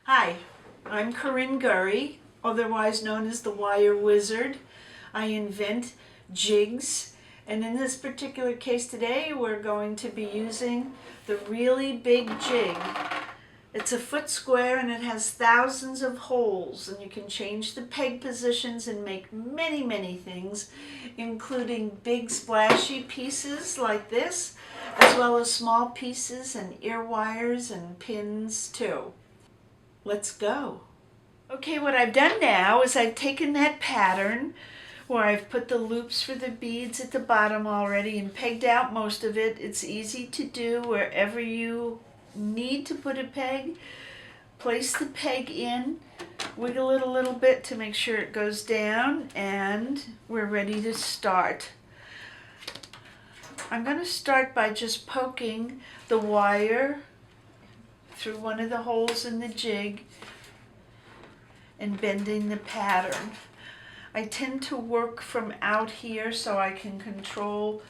Hi, I'm Corrine Gurry, otherwise known as the Wire Wizard. I invent jigs, and in this particular case today, we're going to be using the Really Big Jig. It's a foot square and it has thousands of holes, and you can change the peg positions and make many things, including big splashy pieces like this, as well as small pieces and ear wires and pins too. Let's go. Okay, what I've done now is I've taken that pattern where I've put the loops for the beads at the bottom already and pegged out most of it. It's easy to do wherever you need to put a peg. Place the peg in, wiggle it a little bit to make sure it goes down, and we're ready to start. I'm going to start by just poking the wire through one of the holes in the jig and bending the pattern. I tend to work from out here so I can control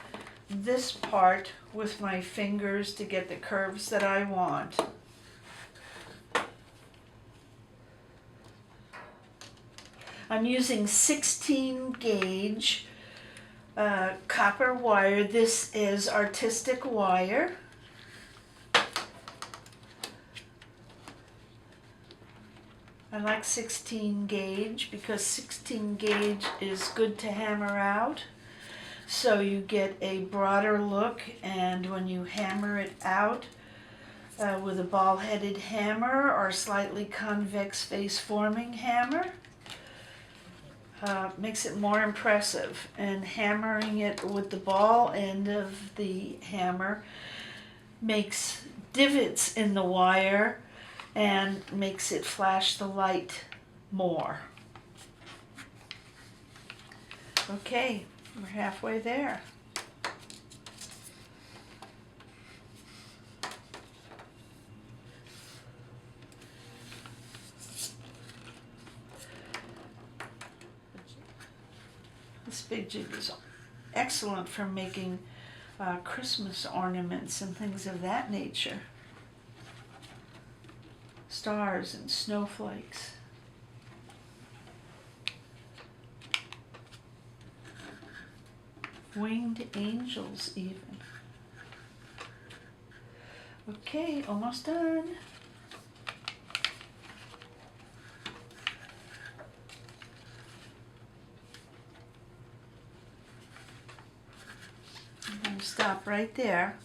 this part with my fingers to get the curves that I want. I'm using 16 gauge copper wire. This is artistic wire. I like 16 gauge because 16 gauge is good to hammer out. So you get a broader look, and when you hammer it out with a ball-headed hammer or slightly convex face forming hammer, makes it more impressive. And hammering it with the ball end of the hammer makes divots in the wire and makes it flash the light more. Okay, we're halfway there. This big jig is excellent for making Christmas ornaments and things of that nature. Stars and snowflakes. Winged angels even. Okay, almost done. I'm going to stop right there.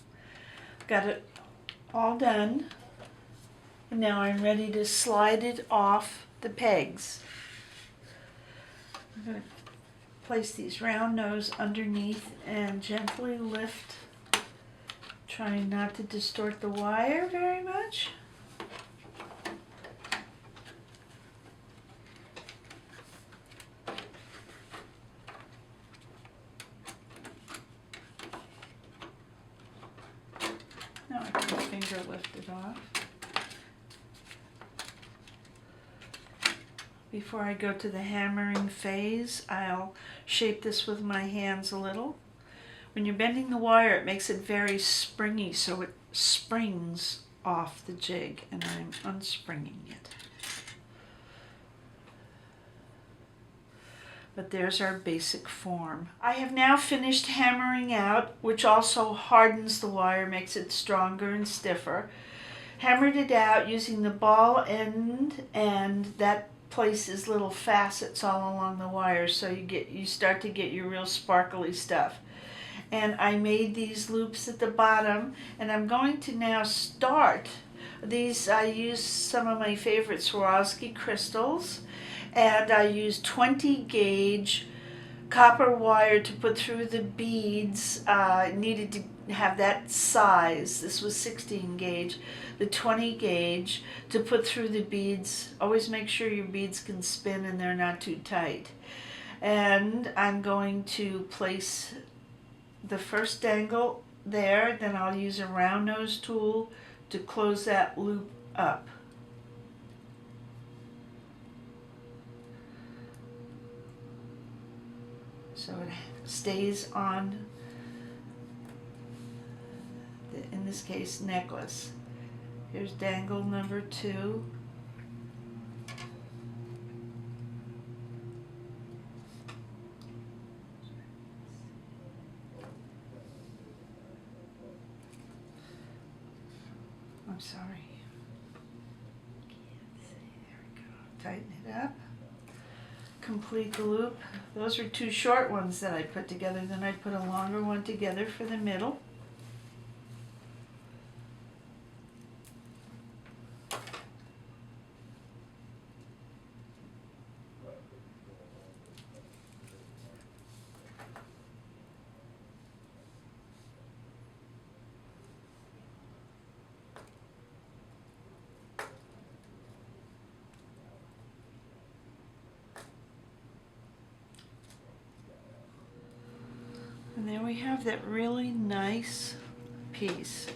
Got it all done. And now I'm ready to slide it off the pegs. I'm going to place these round nose underneath and gently lift, trying not to distort the wire very much. Now I can finger lift it off. Before I go to the hammering phase, I'll shape this with my hands a little. When you're bending the wire, it makes it very springy, so it springs off the jig, and I'm unspringing it. But there's our basic form. I have now finished hammering out, which also hardens the wire, makes it stronger and stiffer. Hammered it out using the ball end, and that places little facets all along the wire, so you start to get your real sparkly stuff. And I made these loops at the bottom, and I'm going to now start these. I used some of my favorite Swarovski crystals, and I used 20 gauge copper wire to put through the beads. Needed to have that size. This was 16 gauge. The 20 gauge to put through the beads. Always make sure your beads can spin and they're not too tight. And I'm going to place the first dangle there, then I'll use a round nose tool to close that loop up. So it stays on, in this case, necklace. Here's dangle number 2. I'm sorry. Can't see. There we go. Tighten it up. Complete the loop. Those are two short ones that I put together. Then I put a longer one together for the middle. And there we have that really nice piece.